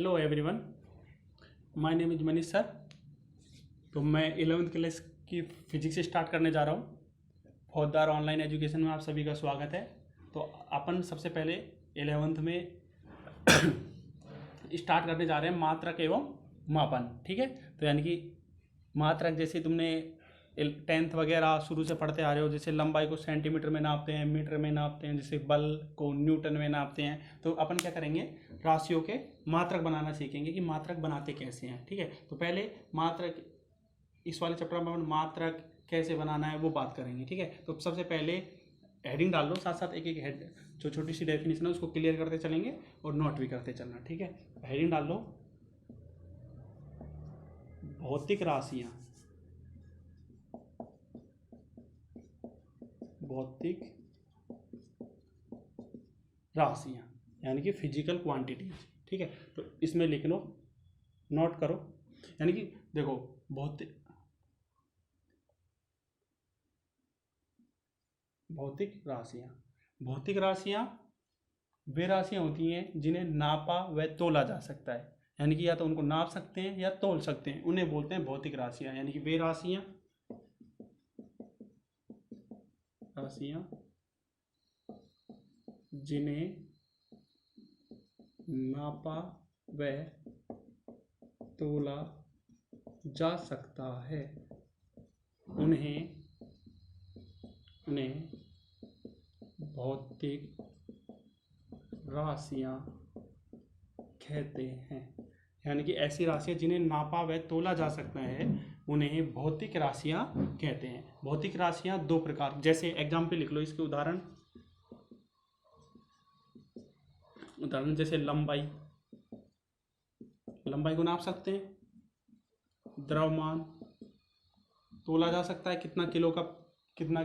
Hello everyone, my name is Manish sir. तो मैं 11वीं क्लास की फिजिक्स स्टार्ट करने जा रहा हूँ। फौजदार ऑनलाइन एजुकेशन में आप सभी का स्वागत है। तो अपन सबसे पहले 11वीं में स्टार्ट करने जा रहे हैं मात्रक एवं मापन। ठीक है, तो यानी कि मात्रक जैसे तुमने 10th वगैरह शुरू से पढ़ते आ रहे हो, जैसे लंबाई को सेंटीमीटर में नापते हैं, मीटर में नापते हैं, जैसे बल को न्यूटन में नापते हैं। तो अपन क्या करेंगे, राशियों के मात्रक बनाना सीखेंगे कि मात्रक बनाते कैसे हैं। ठीक है, तो पहले मात्रक, इस वाले चैप्टर में अपन मात्रक कैसे बनाना है वो बात करेंगे। ठीक है, तो सबसे पहले हेडिंग डाल लो, साथ साथ एक एक हेड जो छोटी सी डेफिनेशन है उसको क्लियर करते चलेंगे और नोट भी करते चलना। ठीक है, हेडिंग डाल लो, भौतिक राशियाँ। भौतिक राशियाँ यानी कि फिजिकल क्वांटिटीज। ठीक है, तो इसमें लिख लो, नोट करो। यानी कि देखो, भौतिक राशियाँ, भौतिक राशियाँ वे राशियाँ होती हैं जिन्हें नापा व तोला जा सकता है। यानी कि या तो उनको नाप सकते हैं या तोल सकते हैं, उन्हें बोलते हैं भौतिक राशियाँ। यानी कि वे राशियाँ जिन्हें नापा व तोला जा सकता है उन्हें भौतिक राशियाँ कहते हैं। यानी कि ऐसी राशियाँ जिन्हें नापा व तोला जा सकता है उन्हें भौतिक राशियाँ कहते हैं। भौतिक राशियाँ दो प्रकार, जैसे एग्जाम्पल लिख लो इसके उदाहरण जैसे लंबाई को नाप सकते हैं, द्रव्यमान तोला जा सकता है, कितना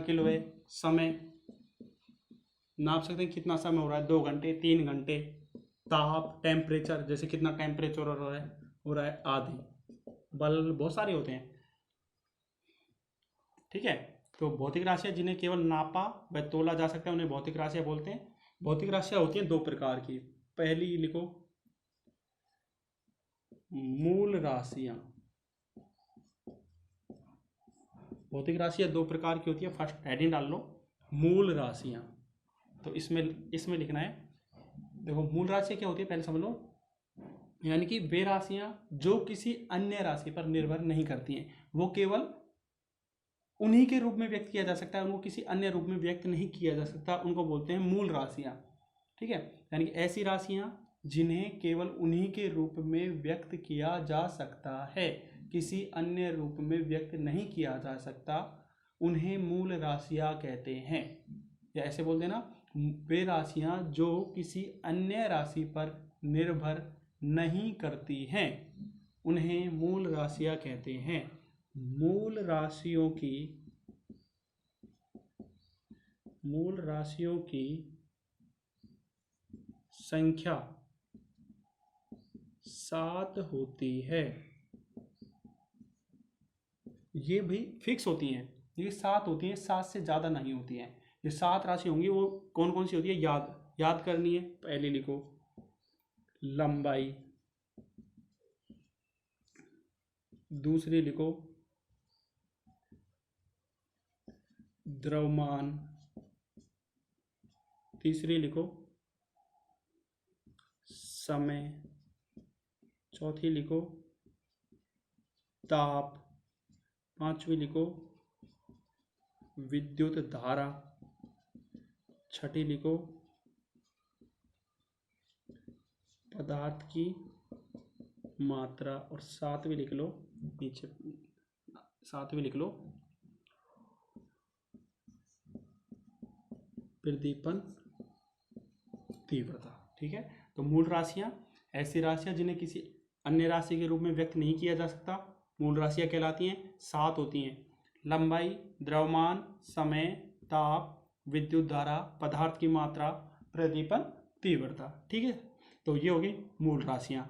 किलो है, समय नाप सकते हैं कितना समय हो रहा है, 2 घंटे 3 घंटे, ताप टेम्परेचर जैसे कितना टेम्परेचर हो रहा है आदि। बल बहुत सारे होते हैं। ठीक है, तो भौतिक राशियाँ जिन्हें केवल नापा व तोला जा सकता है उन्हें भौतिक राशियाँ बोलते हैं। भौतिक राशियाँ होती हैं दो प्रकार की। पहली लिखो, मूल राशियाँ। भौतिक राशियाँ दो प्रकार की होती है। फर्स्ट हेडिंग डाल लो, मूल राशियाँ। तो इसमें लिखना है, देखो मूल राशियाँ क्या होती है पहले समझ लो। यानी कि वे राशियाँ जो किसी अन्य राशि पर निर्भर नहीं करती हैं, वो केवल उन्हीं के रूप में व्यक्त किया जा सकता है, उनको किसी अन्य रूप में व्यक्त नहीं किया जा सकता, उनको बोलते हैं मूल राशियाँ। ठीक है, यानी कि ऐसी राशियाँ जिन्हें केवल उन्हीं के रूप में व्यक्त किया जा सकता है, किसी अन्य रूप में व्यक्त नहीं किया जा सकता, उन्हें मूल राशियाँ कहते हैं। या ऐसे बोल देना, वे राशियाँ जो किसी अन्य राशि पर निर्भर नहीं करती हैं उन्हें मूल राशियाँ कहते हैं। मूल राशियों की संख्या 7 होती है। ये भी फिक्स होती हैं, ये 7 होती हैं, 7 से ज़्यादा नहीं होती हैं। ये 7 राशि होंगी, वो कौन कौन सी होती है याद करनी है। पहले लिखो लंबाई, दूसरी लिखो द्रव्यमान, तीसरी लिखो समय, चौथी लिखो ताप, पांचवी लिखो विद्युत धारा, छठी लिखो पदार्थ की मात्रा, और सातवीं लिख लो प्रदीपन तीव्रता। ठीक है, तो मूल राशियाँ ऐसी राशियाँ जिन्हें किसी अन्य राशि के रूप में व्यक्त नहीं किया जा सकता, मूल राशियाँ कहलाती हैं। 7 होती हैं, लंबाई, द्रव्यमान, समय, ताप, विद्युत धारा, पदार्थ की मात्रा, प्रदीपन तीव्रता। ठीक है, तो ये होगी मूल राशियाँ,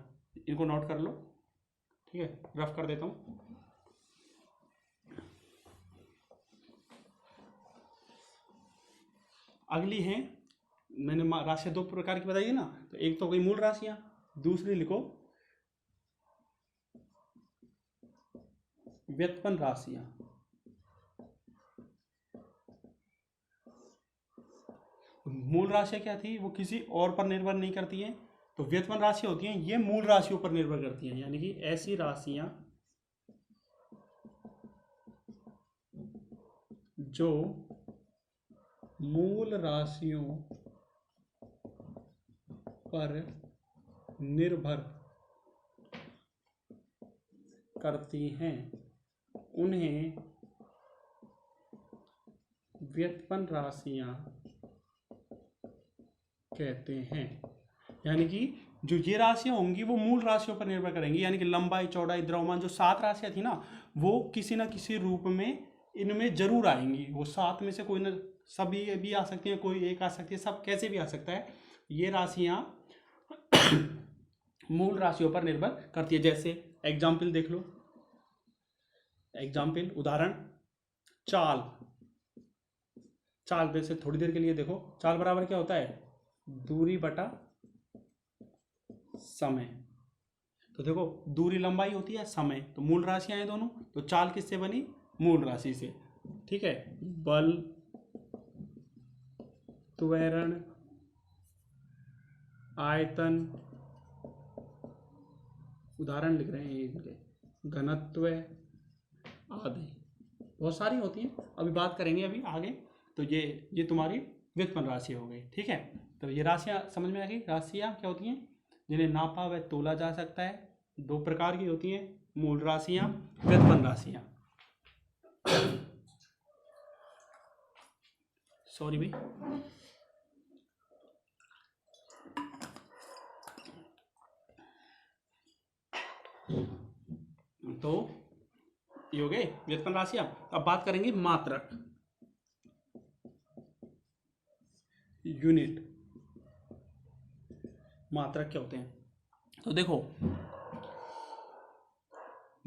इनको नोट कर लो। ठीक है, रफ कर देता हूँ। अगली है, मैंने राशियाँ दो प्रकार की बताई है ना, तो एक तो हो गई मूल राशियाँ, दूसरी लिखो व्युत्पन्न राशियां। मूल राशियां क्या थी, वो किसी और पर निर्भर नहीं करती हैं। तो व्युत्पन्न राशि होती हैं ये मूल राशियों पर निर्भर करती हैं, यानी कि ऐसी राशियां जो मूल राशियों पर निर्भर करती हैं उन्हें व्युत्पन्न राशियां कहते हैं। यानी कि जो ये राशियां होंगी वो मूल राशियों पर निर्भर करेंगी, यानी कि लंबाई, चौड़ाई, द्रव्यमान, जो 7 राशियां थी ना, वो किसी ना किसी रूप में इनमें जरूर आएंगी। वो 7 में से कोई ना, सभी भी आ सकती हैं, कोई एक आ सकती है, सब कैसे भी आ सकता है। ये राशियां मूल राशियों पर निर्भर करती है। जैसे एग्जाम्पल देख लो, एग्जाम्पल उदाहरण, चाल। चाल वैसे थोड़ी देर के लिए देखो, चाल बराबर क्या होता है, दूरी बटा समय। तो देखो दूरी लंबाई होती है, समय तो मूल राशियां हैं दोनों, तो चाल किससे बनी, मूल राशि से। ठीक है, बल, त्वरण, आयतन, उदाहरण लिख रहे हैं इनके, घनत्व आदि बहुत सारी होती हैं, अभी बात करेंगे अभी आगे। तो ये तुम्हारी व्युत्पन्न राशि हो गई। ठीक है, तो ये राशियां समझ में आ गई। राशियां क्या होती हैं, जिन्हें नापा व तोला जा सकता है। 2 प्रकार की होती हैं, मूल राशियां, व्युत्पन्न राशियां। सॉरी भाई। तो ये हो गए व्युत्पन्न राशियां। अब बात करेंगे मात्रक, यूनिट। मात्रक क्या होते हैं, तो देखो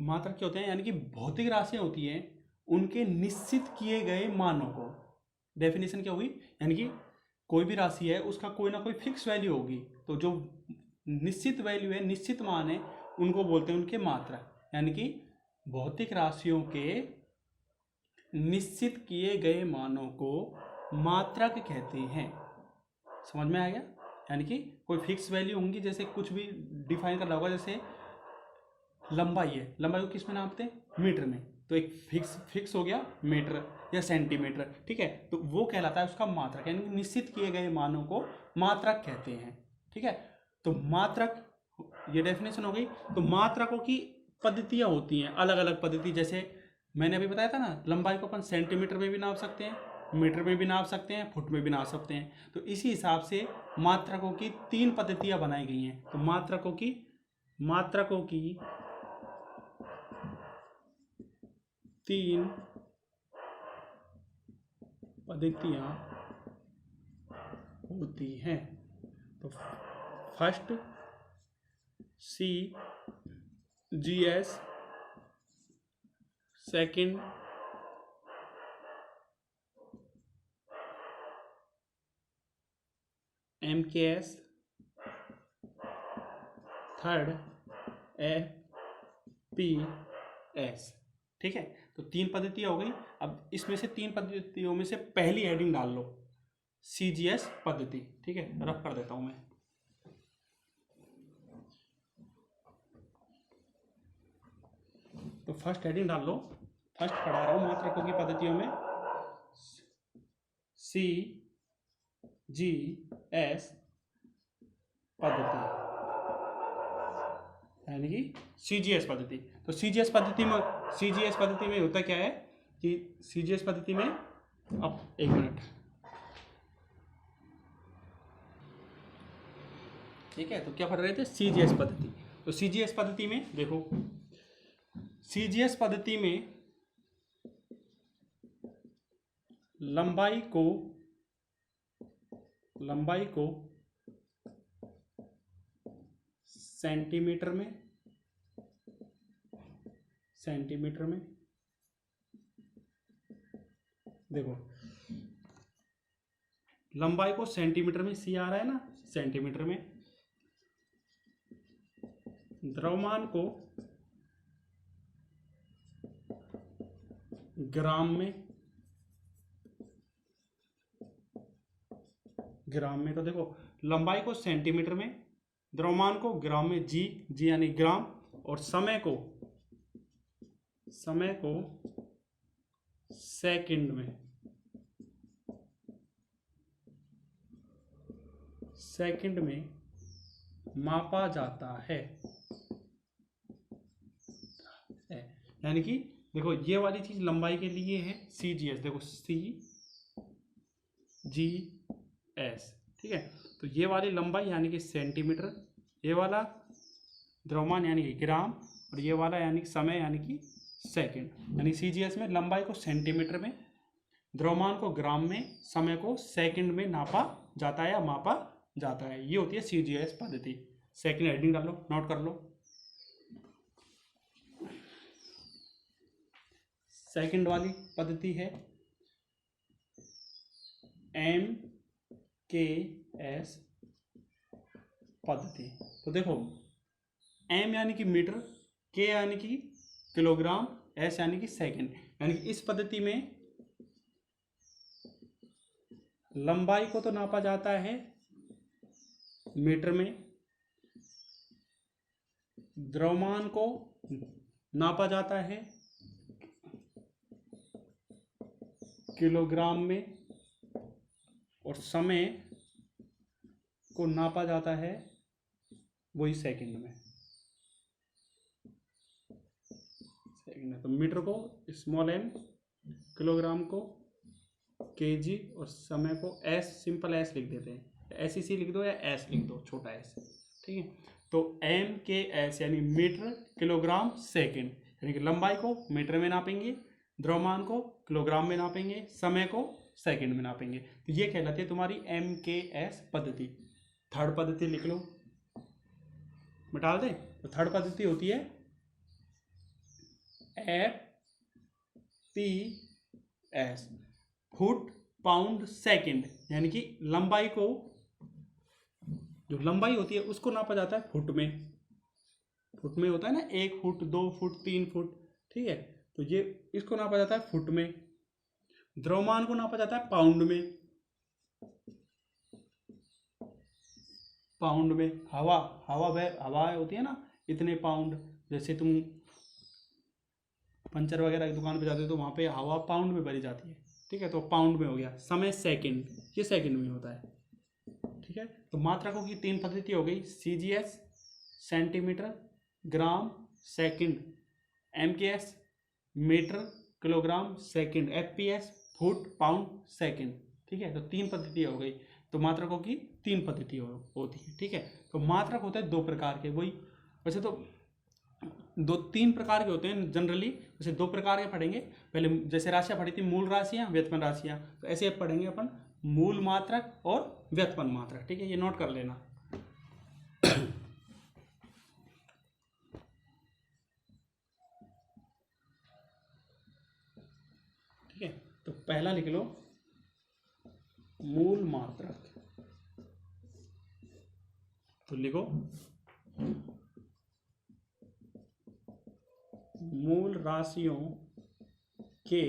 मात्रक क्या होते हैं, यानी कि भौतिक राशियां होती हैं, उनके निश्चित किए गए मानों को। डेफिनेशन क्या हुई, यानी कि कोई भी राशि है उसका कोई ना कोई फिक्स वैल्यू होगी, तो जो निश्चित वैल्यू है, निश्चित मान है, उनको बोलते हैं उनके मात्रक। यानी कि भौतिक राशियों के निश्चित किए गए मानों को मात्रक कहते हैं। समझ में आ गया, यानी कि कोई फिक्स वैल्यू होंगी, जैसे कुछ भी डिफाइन करना होगा, जैसे लंबाई है, लंबाई को किस में नापते हैं, मीटर में, तो एक फिक्स हो गया मीटर या सेंटीमीटर। ठीक है, तो वो कहलाता है उसका मात्रक, यानी कि निश्चित किए गए मानों को मात्रक कहते हैं। ठीक है, तो मात्रक, ये डेफिनेशन हो गई। तो मात्रकों की पद्धतियां होती हैं, अलग अलग पद्धति। जैसे मैंने अभी बताया था ना, लंबाई को अपन सेंटीमीटर में भी नाप सकते हैं, मीटर में भी नाप सकते हैं, फुट में भी नाप सकते हैं। तो इसी हिसाब से मात्रकों की 3 पद्धतियां बनाई गई हैं। तो मात्रकों की 3 पद्धतियां होती हैं। तो first CGS, second MKS, third FPS। ठीक है, तो 3 पद्धतियां हो गई। अब इसमें से 3 पद्धतियों में से पहली हेडिंग डाल लो, CGS पद्धति। ठीक है, रफ कर देता हूं मैं। तो फर्स्ट हेडिंग डाल लो, फर्स्ट पढ़ा रहा हूं मात्रकों की पद्धतियों में CGS पद्धति, यानी कि CGS पद्धति। तो CGS पद्धति में होता क्या है कि CGS पद्धति में, अब एक मिनट, ठीक है, तो क्या पढ़ रहे थे, CGS पद्धति। तो CGS पद्धति में देखो, CGS पद्धति में लंबाई को सेंटीमीटर में देखो, लंबाई को सेंटीमीटर में, C आ रहा है ना, सेंटीमीटर में, द्रव्यमान को ग्राम में तो देखो लंबाई को सेंटीमीटर में, द्रव्यमान को ग्राम में, जी जी यानी ग्राम, और समय को सेकंड में, मापा जाता है। यानी कि देखो ये वाली चीज लंबाई के लिए है CGS, देखो CGS, ठीक है। तो ये वाली लंबाई यानी कि सेंटीमीटर, ये वाला द्रव्यमान यानी कि ग्राम, और ये वाला यानी कि समय यानी कि सेकंड। यानी CGS में लंबाई को सेंटीमीटर में, द्रव्यमान को ग्राम में, समय को सेकंड में नापा जाता है या मापा जाता है। ये होती है CGS पद्धति। सेकंड हेडिंग डालो, नोट कर लो। सेकंड वाली पद्धति है MKS पद्धति। तो देखो M यानी कि मीटर, K यानी कि किलोग्राम, S यानी कि सेकंड। यानी कि इस पद्धति में लंबाई को तो नापा जाता है मीटर में, द्रव्यमान को नापा जाता है किलोग्राम में, और समय को नापा जाता है वही सेकंड में। तो मीटर को स्मॉल m, किलोग्राम को kg, और समय को s, सिंपल s लिख देते हैं। SEC लिख दो या s लिख दो, छोटा s, ठीक है। तो MKS यानी मीटर किलोग्राम सेकंड, यानी कि लंबाई को मीटर में नापेंगे, द्रव्यमान को किलोग्राम में नापेंगे, समय को सेकंड में नापेंगे। तो ये कहलाती है तुम्हारी MKS पद्धति। थर्ड पद्धति लिख लो, मिटा दें। तो थर्ड पद्धति होती है FPS, फुट पाउंड सेकंड। यानी कि लंबाई को, जो लंबाई होती है उसको नापा जाता है फुट में। फुट में होता है ना, 1 फुट, 2 फुट, 3 फुट, ठीक है। तो ये इसको नापा जाता है फुट में। द्रव्यमान को नापा जाता है पाउंड में। हवा होती है ना, इतने पाउंड। जैसे तुम पंचर वगैरह की दुकान पे जाते हो तो वहां पे हवा पाउंड में भरी जाती है, ठीक है। तो पाउंड में हो गया। समय सेकंड, ये सेकंड में होता है, ठीक है। तो मात्रकों की 3 पद्धति हो गई, CGS centimetre, gram, second, MKS metre, kilogram, second, FPS foot, pound, second, ठीक है। तो 3 पद्धति हो गई। तो मात्रकों की 3 पद्धति होती है, ठीक है। तो मात्रक होते हैं 2 प्रकार के, वही वैसे तो 3 प्रकार के होते हैं जनरली, जैसे 2 प्रकार के पढ़ेंगे। पहले जैसे राशियां पढ़ी थी, मूल राशियां, व्युत्पन्न राशियां, तो ऐसे पढ़ेंगे अपन मूल मात्रक और व्युत्पन्न मात्रक, ठीक है। ये नोट कर लेना। ठीक है, तो पहला लिख लो मूल मात्रक। तो लिखो मूल राशियों के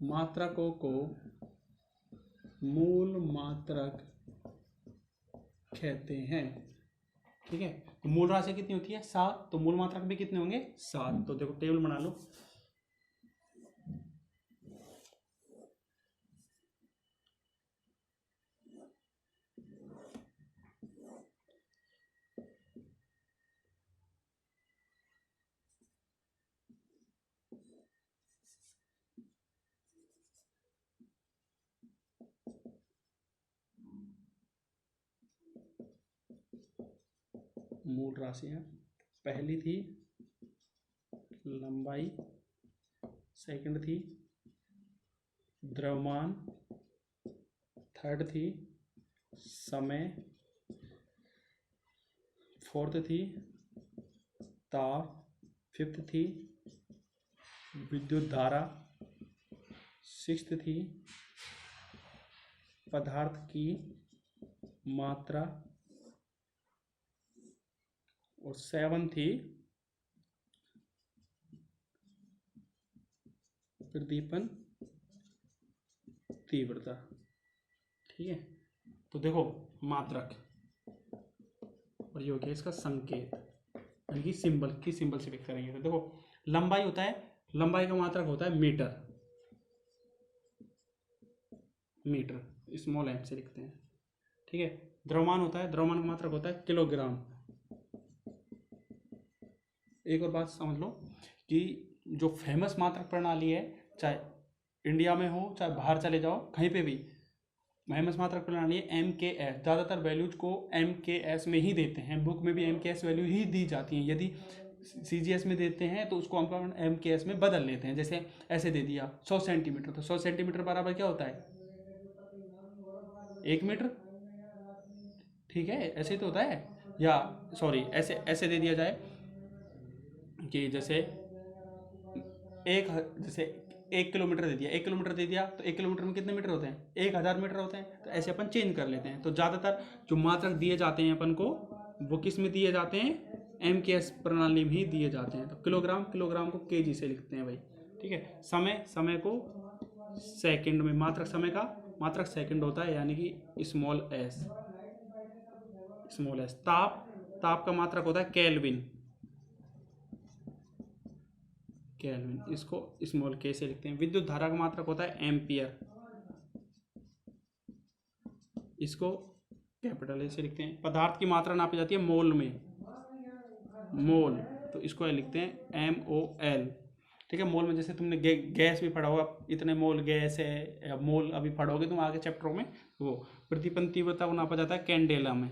मात्रकों को मूल मात्रक कहते हैं, ठीक है। तो मूल राशि कितनी होती है? 7। तो मूल मात्रक भी कितने होंगे? 7। तो देखो टेबल बना लो। मूल राशियां, पहली थी लंबाई, सेकंड थी द्रव्यमान, थर्ड थी समय, फोर्थ थी ताप, फिफ्थ थी विद्युत धारा, सिक्स्थ थी पदार्थ की मात्रा, और 7 थी प्रदीपन तीव्रता। ठीक है, तो देखो मात्रक, और ये हो गया इसका संकेत, यानी कि सिंबल, की सिंबल से व्यक्त करेंगे। तो देखो लंबाई होता है, लंबाई का मात्रक होता है मीटर, मीटर स्मॉल एम से लिखते हैं। ठीक है, द्रव्यमान होता है, द्रव्यमान का मात्रक होता है किलोग्राम। एक और बात समझ लो कि जो फेमस मात्रक प्रणाली है, चाहे इंडिया में हो चाहे बाहर चले जाओ कहीं पे भी, फेमस मात्रक प्रणाली है MKS। ज़्यादातर वैल्यूज को MKS में ही देते हैं, बुक में भी MKS वैल्यू ही दी जाती हैं। यदि CGS में देते हैं तो उसको हम MKS में बदल लेते हैं। जैसे ऐसे दे दिया 100 सेंटीमीटर, तो 100 सेंटीमीटर बराबर क्या होता है, 1 मीटर। ठीक है, ऐसे तो होता है। या सॉरी, ऐसे ऐसे दे दिया जाए कि जैसे जैसे 1 किलोमीटर दे दिया, 1 किलोमीटर दे दिया, तो 1 किलोमीटर में कितने मीटर होते हैं, 1000 मीटर होते हैं। तो ऐसे अपन चेंज कर लेते हैं। तो ज़्यादातर जो मात्रक दिए जाते हैं अपन को, वो किस में दिए जाते हैं, MKS प्रणाली में ही दिए जाते हैं। तो किलोग्राम, किलोग्राम को kg से लिखते हैं भाई। ठीक है, समय, समय को सेकंड में, मात्रक समय का मात्रक सेकंड होता है, यानी कि स्मॉल s, स्मॉल s। ताप, ताप का मात्रक होता है केल्विन, केल्विन, इसको स्मॉल k से लिखते हैं। विद्युत धारा का मात्रक होता है एम्पियर, इसको कैपिटल ए से लिखते हैं। पदार्थ की मात्रा नापी जाती है मोल में, मोल, तो इसको लिखते हैं MOL। ठीक है, मोल में जैसे तुमने गैस भी पढ़ा होगा, इतने मोल गैस है, या मोल अभी पढ़ोगे तुम आगे चैप्टरों में। वो प्रतिपन तीव्रता को नापा जाता है कैंडेला में,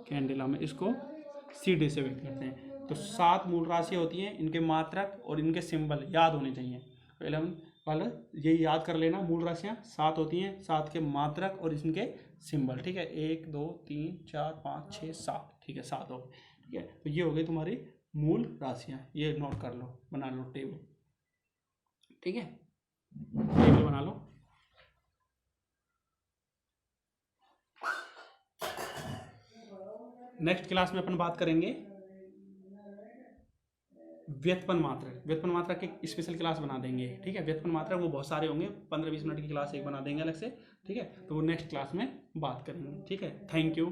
कैंडेला में, इसको CD से व्यक्त करते हैं। तो 7 मूल राशि होती हैं, इनके मात्रक और इनके सिंबल याद होने चाहिए। तो 11 वाला ये याद कर लेना, मूल राशियाँ 7 होती हैं, 7 के मात्रक और इनके सिंबल। ठीक है, 1 2 3 4 5 6 7। ठीक है, 7 हो गए। ठीक है, तो ये हो गई तुम्हारी मूल राशियाँ। ये नोट कर लो, बना लो टेबल। ठीक है, टेबल बना लो। नेक्स्ट क्लास में अपन बात करेंगे व्युत्पन्न मात्रक। व्युत्पन्न मात्रक की स्पेशल क्लास बना देंगे। ठीक है, व्युत्पन्न मात्रक वो बहुत सारे होंगे, 15-20 मिनट की क्लास एक बना देंगे अलग से। ठीक है, तो वो नेक्स्ट क्लास में बात करेंगे। ठीक है, थैंक यू।